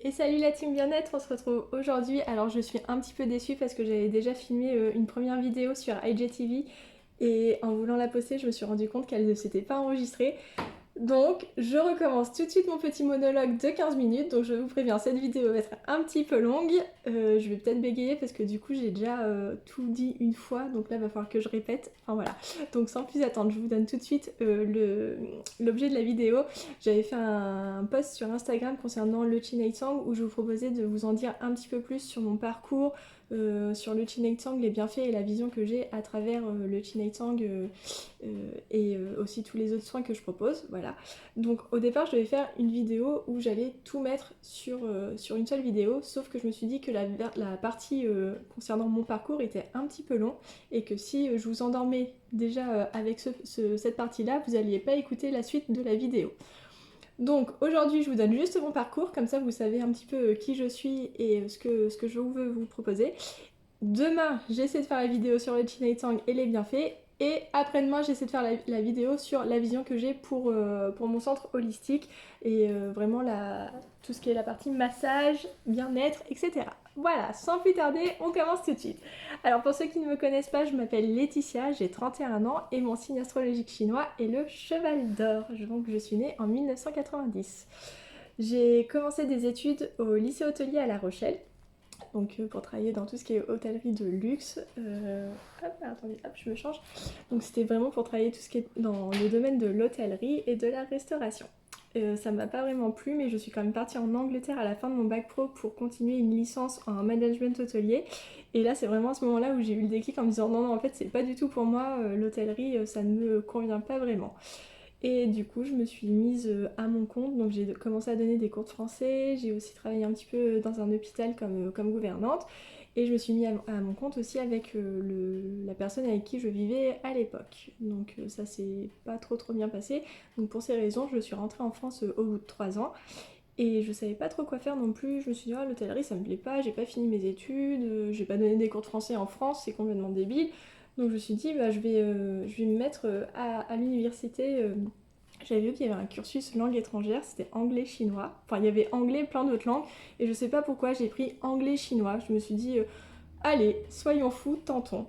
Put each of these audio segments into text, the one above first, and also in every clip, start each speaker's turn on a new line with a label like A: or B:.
A: Et salut la team bien-être, on se retrouve aujourd'hui. Alors je suis un petit peu déçue parce que j'avais déjà filmé une première vidéo sur IGTV et en voulant la poster, je me suis rendu compte qu'elle ne s'était pas enregistrée. Donc, je recommence tout de suite mon petit monologue de 15 minutes. Donc, je vous préviens, cette vidéo va être un petit peu longue. Je vais peut-être bégayer parce que du coup, j'ai déjà tout dit une fois. Donc là, il va falloir que je répète. Enfin voilà. Donc, sans plus attendre, je vous donne tout de suite l'objet de la vidéo. J'avais fait un post sur Instagram concernant le Chinatang où je vous proposais de vous en dire un petit peu plus sur mon parcours, sur le Chinatang, les bienfaits et la vision que j'ai à travers le Chinatang et aussi tous les autres soins que je propose. Voilà. Donc au départ, je devais faire une vidéo où j'allais tout mettre sur une seule vidéo, sauf que je me suis dit que la partie concernant mon parcours était un petit peu long et que si je vous endormais déjà avec cette partie-là, vous n'alliez pas écouter la suite de la vidéo. Donc aujourd'hui, je vous donne juste mon parcours, comme ça vous savez un petit peu qui je suis et ce que je veux vous proposer. Demain, j'essaie de faire la vidéo sur le Chinatang et les bienfaits. Et après-demain, j'essaie de faire la vidéo sur la vision que j'ai pour mon centre holistique et vraiment tout ce qui est la partie massage, bien-être, etc. Voilà, sans plus tarder, on commence tout de suite. Alors pour ceux qui ne me connaissent pas, je m'appelle Laetitia, j'ai 31 ans et mon signe astrologique chinois est le cheval d'or. Donc je suis née en 1990. J'ai commencé des études au lycée hôtelier à La Rochelle, donc pour travailler dans tout ce qui est hôtellerie de luxe. Attendez, hop, je me change. Donc c'était vraiment pour travailler tout ce qui est dans le domaine de l'hôtellerie et de la restauration. Ça m'a pas vraiment plu, mais je suis quand même partie en Angleterre à la fin de mon bac pro pour continuer une licence en management hôtelier. Et là, c'est vraiment à ce moment-là où j'ai eu le déclic en me disant non, non, en fait, c'est pas du tout pour moi, l'hôtellerie, ça ne me convient pas vraiment. Et du coup, je me suis mise à mon compte, donc j'ai commencé à donner des cours de français, j'ai aussi travaillé un petit peu dans un hôpital comme gouvernante, et je me suis mise à mon compte aussi avec la personne avec qui je vivais à l'époque. Donc ça s'est pas trop bien passé, donc pour ces raisons, je suis rentrée en France au bout de 3 ans, et je savais pas trop quoi faire non plus. Je me suis dit, ah, l'hôtellerie ça me plaît pas, j'ai pas fini mes études, j'ai pas donné des cours de français en France, c'est complètement débile. Donc je me suis dit, bah, je vais me mettre à l'université. J'avais vu qu'il y avait un cursus langue étrangère, c'était anglais-chinois. Enfin, il y avait anglais, plein d'autres langues. Et je sais pas pourquoi j'ai pris anglais-chinois. Je me suis dit, allez, soyons fous, tentons.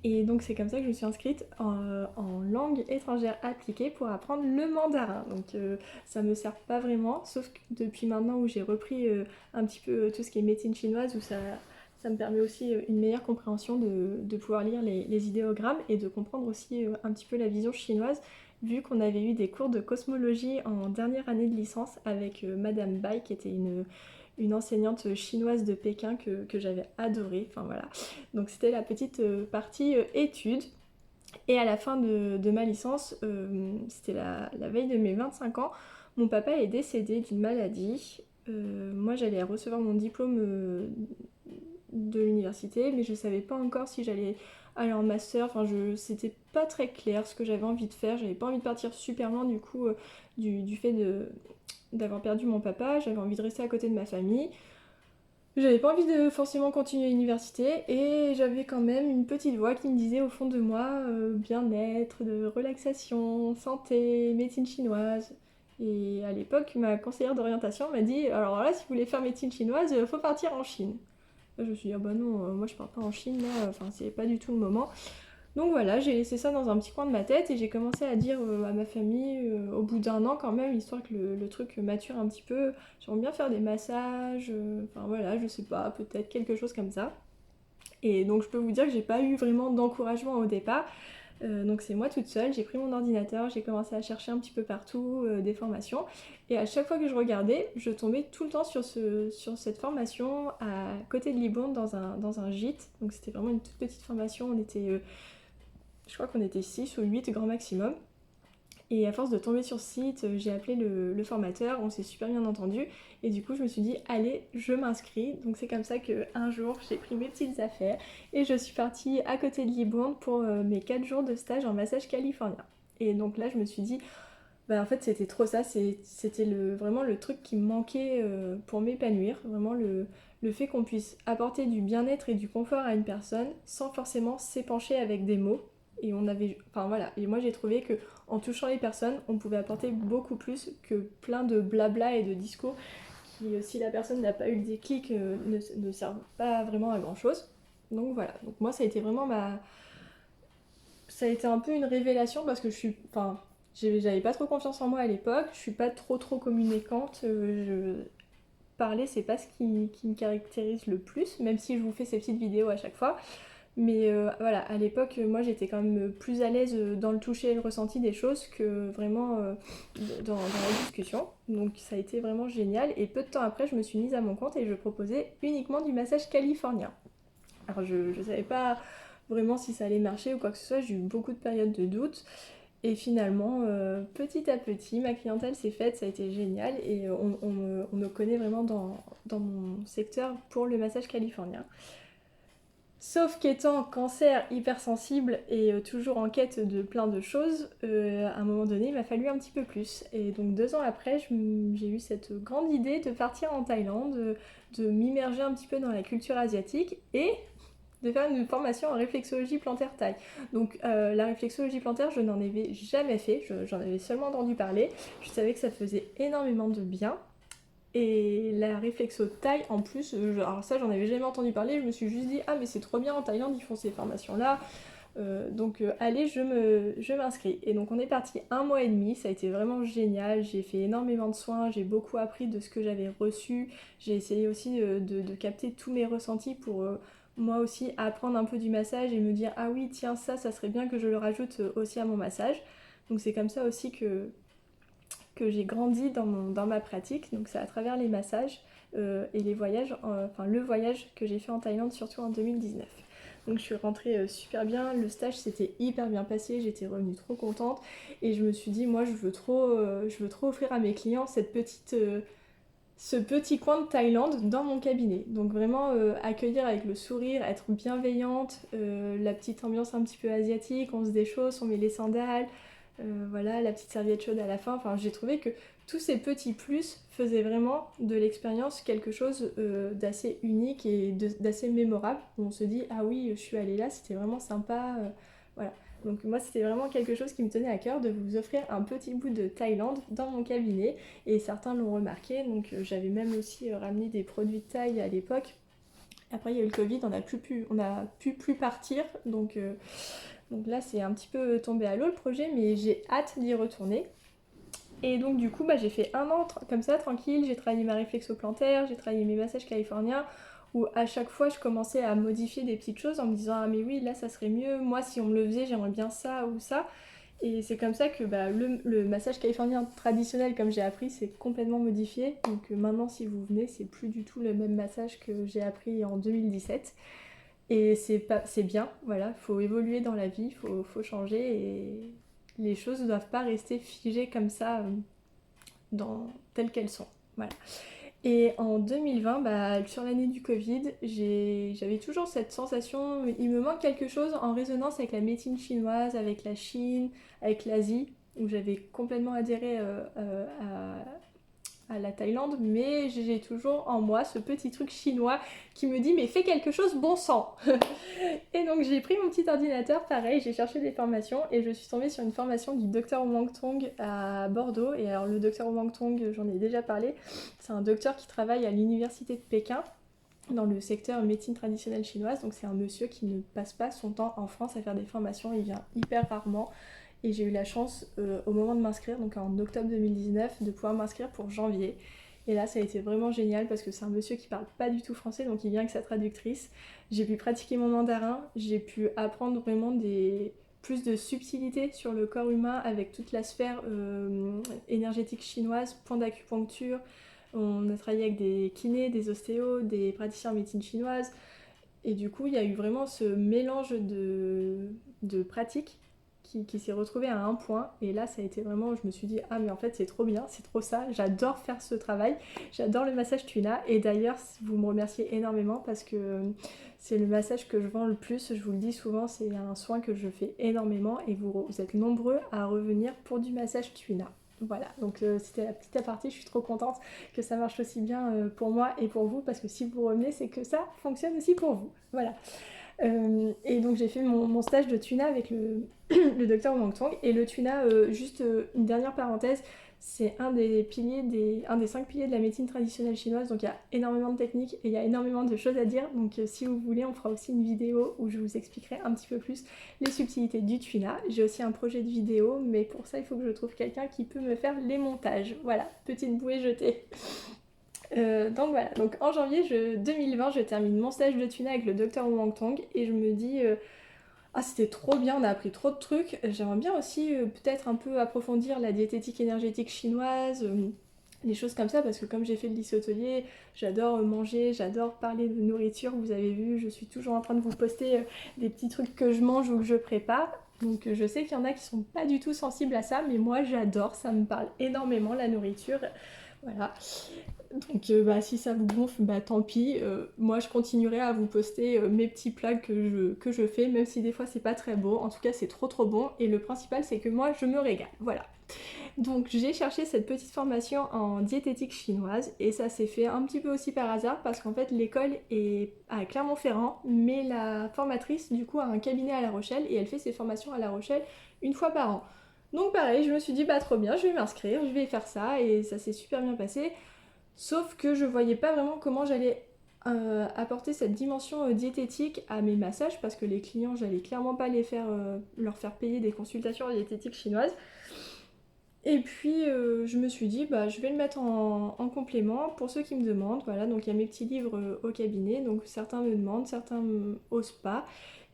A: Et donc c'est comme ça que je me suis inscrite en langue étrangère appliquée pour apprendre le mandarin. Donc ça me sert pas vraiment, sauf que depuis maintenant où j'ai repris un petit peu tout ce qui est médecine chinoise, où ça me permet aussi une meilleure compréhension de pouvoir lire les idéogrammes et de comprendre aussi un petit peu la vision chinoise, vu qu'on avait eu des cours de cosmologie en dernière année de licence avec Madame Bai, qui était une enseignante chinoise de Pékin que j'avais adorée. Enfin voilà. Donc c'était la petite partie études. Et à la fin de ma licence, c'était la veille de mes 25 ans, mon papa est décédé d'une maladie. Moi j'allais recevoir mon diplôme de l'université, mais je savais pas encore si j'allais aller en master. Enfin, c'était pas très clair ce que j'avais envie de faire. J'avais pas envie de partir super loin du coup, du fait d'avoir perdu mon papa. J'avais envie de rester à côté de ma famille. J'avais pas envie de forcément continuer l'université et j'avais quand même une petite voix qui me disait au fond de moi bien-être, de relaxation, santé, médecine chinoise. Et à l'époque, ma conseillère d'orientation m'a dit alors là, si vous voulez faire médecine chinoise, il faut partir en Chine. Là, je me suis dit ah bah non, moi je pars pas en Chine là, enfin c'est pas du tout le moment. Donc voilà, j'ai laissé ça dans un petit coin de ma tête et j'ai commencé à dire à ma famille, au bout d'un an quand même, histoire que le truc mature un petit peu, j'aimerais bien faire des massages, enfin voilà, je sais pas, peut-être quelque chose comme ça. Et donc je peux vous dire que j'ai pas eu vraiment d'encouragement au départ. Donc c'est moi toute seule, j'ai pris mon ordinateur, j'ai commencé à chercher un petit peu partout des formations. Et à chaque fois que je regardais, je tombais tout le temps sur cette formation à côté de Libourne dans un gîte. Donc c'était vraiment une toute petite formation, je crois qu'on était 6 ou 8 grand maximum. Et à force de tomber sur ce site, j'ai appelé le formateur, on s'est super bien entendu. Et du coup, je me suis dit, allez, je m'inscris. Donc c'est comme ça qu'un jour, j'ai pris mes petites affaires et je suis partie à côté de Libourne pour mes 4 jours de stage en massage californien. Et donc là, je me suis dit, bah en fait, c'était trop ça. C'était vraiment le truc qui me manquait pour m'épanouir. Vraiment le fait qu'on puisse apporter du bien-être et du confort à une personne sans forcément s'épancher avec des mots. Et enfin voilà, et moi j'ai trouvé que en touchant les personnes, on pouvait apporter beaucoup plus que plein de blabla et de discours qui, si la personne n'a pas eu le déclic, ne servent pas vraiment à grand chose. Donc voilà, donc moi ça a été vraiment ça a été un peu une révélation parce que j'avais pas trop confiance en moi à l'époque, je suis pas trop communicante, parler c'est pas ce qui me caractérise le plus, même si je vous fais ces petites vidéos à chaque fois. Mais voilà, à l'époque, moi j'étais quand même plus à l'aise dans le toucher et le ressenti des choses que vraiment dans la discussion. Donc ça a été vraiment génial. Et peu de temps après, je me suis mise à mon compte et je proposais uniquement du massage californien. Alors je savais pas vraiment si ça allait marcher ou quoi que ce soit, j'ai eu beaucoup de périodes de doute. Et finalement, petit à petit, ma clientèle s'est faite, ça a été génial. Et on me connaît vraiment dans mon secteur pour le massage californien. Sauf qu'étant cancer hypersensible et toujours en quête de plein de choses, à un moment donné, il m'a fallu un petit peu plus. Et donc 2 ans après, j'ai eu cette grande idée de partir en Thaïlande, de m'immerger un petit peu dans la culture asiatique et de faire une formation en réflexologie plantaire thaï. Donc la réflexologie plantaire, je n'en avais jamais fait, j'en avais seulement entendu parler. Je savais que ça faisait énormément de bien. Et la réflexo thaï, en plus, alors ça j'en avais jamais entendu parler, je me suis juste dit ah mais c'est trop bien, en Thaïlande ils font ces formations là, donc allez je m'inscris. Et donc on est parti 1 mois et demi, ça a été vraiment génial, j'ai fait énormément de soins, j'ai beaucoup appris de ce que j'avais reçu, j'ai essayé aussi de capter tous mes ressentis pour moi aussi apprendre un peu du massage et me dire ah oui tiens ça serait bien que je le rajoute aussi à mon massage. Donc c'est comme ça aussi que j'ai grandi dans ma pratique, donc c'est à travers les massages et les voyages, enfin le voyage que j'ai fait en Thaïlande, surtout en 2019. Donc je suis rentrée super bien, le stage s'était hyper bien passé, j'étais revenue trop contente et je me suis dit moi je veux trop offrir à mes clients ce petit coin de Thaïlande dans mon cabinet. Donc vraiment accueillir avec le sourire, être bienveillante, la petite ambiance un petit peu asiatique, on se déchausse, on met les sandales, voilà, la petite serviette chaude à la fin. Enfin, j'ai trouvé que tous ces petits plus faisaient vraiment de l'expérience quelque chose d'assez unique et d'assez mémorable. On se dit, ah oui, je suis allée là, c'était vraiment sympa. Voilà. Donc moi, c'était vraiment quelque chose qui me tenait à cœur de vous offrir un petit bout de Thaïlande dans mon cabinet. Et certains l'ont remarqué, donc j'avais même aussi ramené des produits de Thaï à l'époque. Après, il y a eu le Covid, on a pu plus partir, donc là, c'est un petit peu tombé à l'eau le projet, mais j'ai hâte d'y retourner. Et donc du coup, j'ai fait 1 an comme ça, tranquille, j'ai travaillé ma réflexo-plantaire, j'ai travaillé mes massages californiens, où à chaque fois, je commençais à modifier des petites choses en me disant « Ah mais oui, là, ça serait mieux, moi, si on me le faisait, j'aimerais bien ça ou ça ». Et c'est comme ça que le massage californien traditionnel, comme j'ai appris, c'est complètement modifié. Donc maintenant, si vous venez, c'est plus du tout le même massage que j'ai appris en 2017. Et c'est bien, voilà, faut évoluer dans la vie, faut changer et les choses ne doivent pas rester figées comme ça telles qu'elles sont. Voilà. Et en 2020, sur l'année du Covid, j'avais toujours cette sensation, il me manque quelque chose en résonance avec la médecine chinoise, avec la Chine, avec l'Asie, où j'avais complètement adhéré à la Thaïlande, mais j'ai toujours en moi ce petit truc chinois qui me dit mais fais quelque chose bon sang. Et donc j'ai pris mon petit ordinateur, pareil, j'ai cherché des formations et je suis tombée sur une formation du docteur Wang Tong à Bordeaux. Et alors le docteur Wang Tong, j'en ai déjà parlé, c'est un docteur qui travaille à l'université de Pékin dans le secteur médecine traditionnelle chinoise. Donc c'est un monsieur qui ne passe pas son temps en France à faire des formations, il vient hyper rarement. Et j'ai eu la chance, au moment de m'inscrire, donc en octobre 2019, de pouvoir m'inscrire pour janvier. Et là, ça a été vraiment génial parce que c'est un monsieur qui parle pas du tout français, donc il vient avec sa traductrice. J'ai pu pratiquer mon mandarin, j'ai pu apprendre vraiment plus de subtilité sur le corps humain avec toute la sphère énergétique chinoise, point d'acupuncture. On a travaillé avec des kinés, des ostéos, des praticiens en médecine chinoise. Et du coup, il y a eu vraiment ce mélange de pratiques qui s'est retrouvé à un point. Et là, ça a été vraiment, je me suis dit, ah mais en fait c'est trop bien, c'est trop ça, j'adore faire ce travail, j'adore le massage Tuina. Et d'ailleurs, vous me remerciez énormément parce que c'est le massage que je vends le plus, je vous le dis souvent, c'est un soin que je fais énormément et vous êtes nombreux à revenir pour du massage Tuina. Voilà, donc c'était la petite aparté, je suis trop contente que ça marche aussi bien pour moi et pour vous, parce que si vous revenez, c'est que ça fonctionne aussi pour vous. Voilà. Et donc j'ai fait mon stage de Tuna avec le docteur Wang Tong. Et le Tuna, juste une dernière parenthèse, C'est un des 5 piliers de la médecine traditionnelle chinoise, donc il y a énormément de techniques et il y a énormément de choses à dire. Donc si vous voulez, on fera aussi une vidéo où je vous expliquerai un petit peu plus les subtilités du tuina. J'ai aussi un projet de vidéo, mais pour ça, il faut que je trouve quelqu'un qui peut me faire les montages. Voilà, petite bouée jetée. Donc voilà, donc en janvier 2020, je termine mon stage de tuina avec le docteur Wang Tong et je me dis ah, c'était trop bien, on a appris trop de trucs. J'aimerais bien aussi peut-être un peu approfondir la diététique énergétique chinoise, des choses comme ça, parce que comme j'ai fait le lycée hôtelier, j'adore manger, j'adore parler de nourriture. Vous avez vu, je suis toujours en train de vous poster des petits trucs que je mange ou que je prépare. Donc je sais qu'il y en a qui sont pas du tout sensibles à ça, mais moi j'adore, ça me parle énormément la nourriture. Voilà. Donc si ça vous gonfle, tant pis. Moi je continuerai à vous poster mes petits plats que je fais, même si des fois c'est pas très beau. En tout cas c'est trop bon et le principal c'est que moi je me régale. Voilà. Donc j'ai cherché cette petite formation en diététique chinoise et ça s'est fait un petit peu aussi par hasard parce qu'en fait l'école est à Clermont-Ferrand, mais la formatrice du coup a un cabinet à La Rochelle et elle fait ses formations à La Rochelle une fois par an. Donc pareil, je me suis dit trop bien, je vais m'inscrire, je vais faire ça et ça s'est super bien passé. Sauf que je voyais pas vraiment comment j'allais apporter cette dimension diététique à mes massages parce que les clients, j'allais clairement pas leur faire payer des consultations diététiques chinoises. Et puis je me suis dit je vais le mettre en complément pour ceux qui me demandent. Voilà, donc il y a mes petits livres au cabinet, donc certains me demandent, certains osent pas.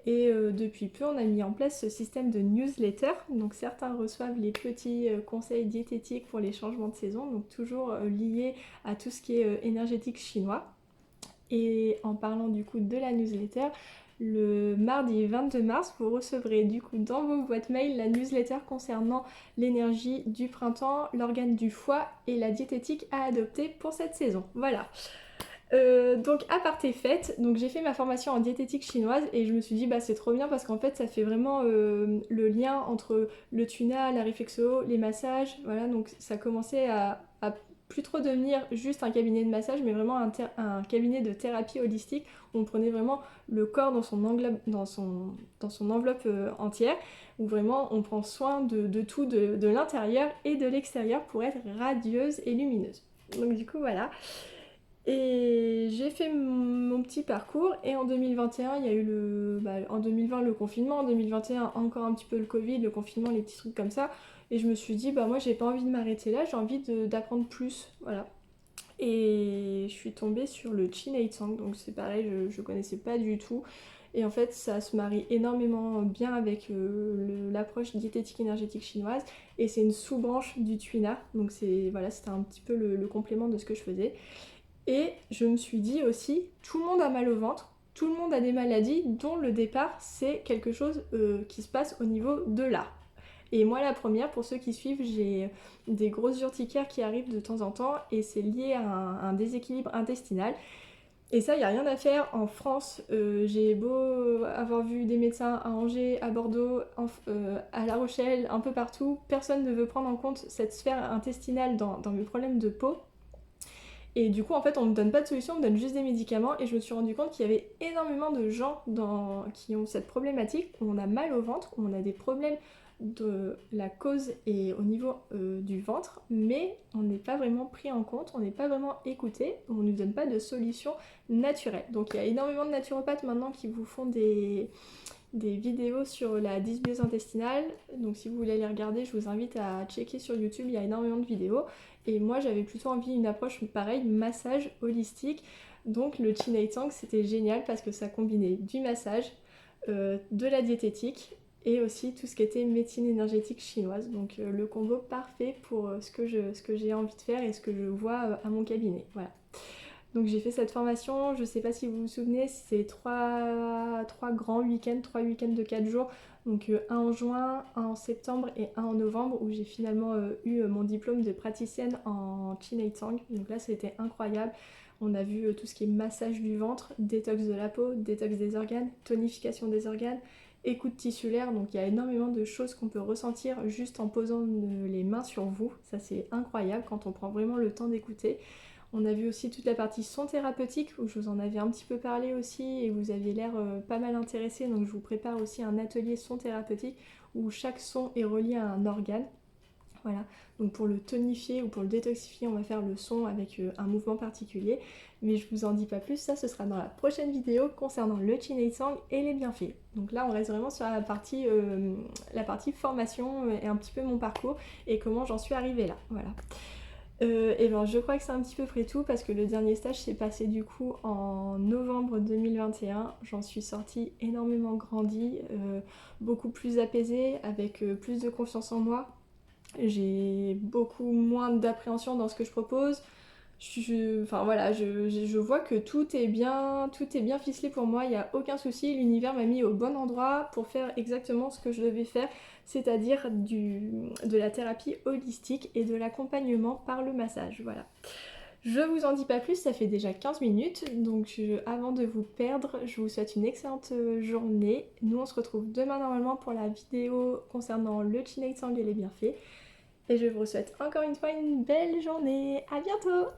A: Et depuis peu, on a mis en place ce système de newsletter. Donc certains reçoivent les petits conseils diététiques pour les changements de saison, donc toujours liés à tout ce qui est énergétique chinois. Et en parlant du coup de la newsletter, le mardi 22 mars, vous recevrez du coup dans vos boîtes mail la newsletter concernant l'énergie du printemps, l'organe du foie et la diététique à adopter pour cette saison. Voilà. Donc à part tes fêtes, donc j'ai fait ma formation en diététique chinoise et je me suis dit c'est trop bien parce qu'en fait ça fait vraiment le lien entre le tuna, la réflexo, les massages, voilà, donc ça commençait à plus trop devenir juste un cabinet de massage mais vraiment un cabinet de thérapie holistique où on prenait vraiment le corps dans son enveloppe entière, où vraiment on prend soin de tout, de l'intérieur et de l'extérieur pour être radieuse et lumineuse. Donc du coup voilà. Et j'ai fait mon petit parcours et en 2021 il y a eu en 2020 le confinement, en 2021 encore un petit peu le Covid, le confinement, les petits trucs comme ça. Et je me suis dit moi j'ai pas envie de m'arrêter là, j'ai envie d'apprendre plus, voilà. Et je suis tombée sur le Qin Tsang, donc c'est pareil, je connaissais pas du tout. Et en fait ça se marie énormément bien avec l'approche diététique énergétique chinoise et c'est une sous-branche du Tuina, donc c'était un petit peu le complément de ce que je faisais. Et je me suis dit aussi, tout le monde a mal au ventre, tout le monde a des maladies dont le départ c'est quelque chose qui se passe au niveau de là. Et moi la première, pour ceux qui suivent, j'ai des grosses urticaires qui arrivent de temps en temps et c'est lié à un déséquilibre intestinal. Et ça, il n'y a rien à faire. En France, j'ai beau avoir vu des médecins à Angers, à Bordeaux, à La Rochelle, un peu partout, personne ne veut prendre en compte cette sphère intestinale dans mes problèmes de peau. Et du coup, en fait, on ne donne pas de solution, on donne juste des médicaments. Et je me suis rendu compte qu'il y avait énormément de gens qui ont cette problématique, où on a mal au ventre, où on a des problèmes de la cause et au niveau du ventre, mais on n'est pas vraiment pris en compte, on n'est pas vraiment écouté, on ne nous donne pas de solution naturelle. Donc il y a énormément de naturopathes maintenant qui vous font des vidéos sur la dysbiose intestinale. Donc si vous voulez les regarder, je vous invite à checker sur YouTube, il y a énormément de vidéos. Et moi j'avais plutôt envie d'une approche pareille, massage holistique. Donc le Qin Tsang c'était génial parce que ça combinait du massage, de la diététique et aussi tout ce qui était médecine énergétique chinoise. Donc le combo parfait pour ce que j'ai envie de faire et ce que je vois à mon cabinet. Voilà. Donc j'ai fait cette formation, je ne sais pas si vous vous souvenez, c'est trois grands week-ends, 3 week-ends de 4 jours. Donc un en juin, un en septembre et un en novembre où j'ai finalement eu mon diplôme de praticienne en Qin Tsang. Donc là c'était incroyable. On a vu tout ce qui est massage du ventre, détox de la peau, détox des organes, tonification des organes, écoute tissulaire. Donc il y a énormément de choses qu'on peut ressentir juste en posant les mains sur vous. Ça c'est incroyable quand on prend vraiment le temps d'écouter. On a vu aussi toute la partie son thérapeutique où je vous en avais un petit peu parlé aussi et vous aviez l'air pas mal intéressé. Donc je vous prépare aussi un atelier son thérapeutique où chaque son est relié à un organe. voilà. Donc pour le tonifier ou pour le détoxifier, on va faire le son avec un mouvement particulier. Mais je vous en dis pas plus, ça ce sera dans la prochaine vidéo concernant le Chinese et les bienfaits. Donc là on reste vraiment sur la partie formation et un petit peu mon parcours et comment j'en suis arrivée là, voilà. Et ben je crois que c'est un petit peu près tout parce que le dernier stage s'est passé du coup en novembre 2021. J'en suis sortie énormément grandie, beaucoup plus apaisée, avec plus de confiance en moi. J'ai beaucoup moins d'appréhension dans ce que je propose. Enfin voilà, je vois que tout est bien ficelé pour moi, il n'y a aucun souci, l'univers m'a mis au bon endroit pour faire exactement ce que je devais faire, c'est-à-dire de la thérapie holistique et de l'accompagnement par le massage, voilà. Je vous en dis pas plus, ça fait déjà 15 minutes, donc avant de vous perdre, je vous souhaite une excellente journée. Nous on se retrouve demain normalement pour la vidéo concernant le Chin Sang et les bienfaits. Et je vous souhaite encore une fois une belle journée. À bientôt!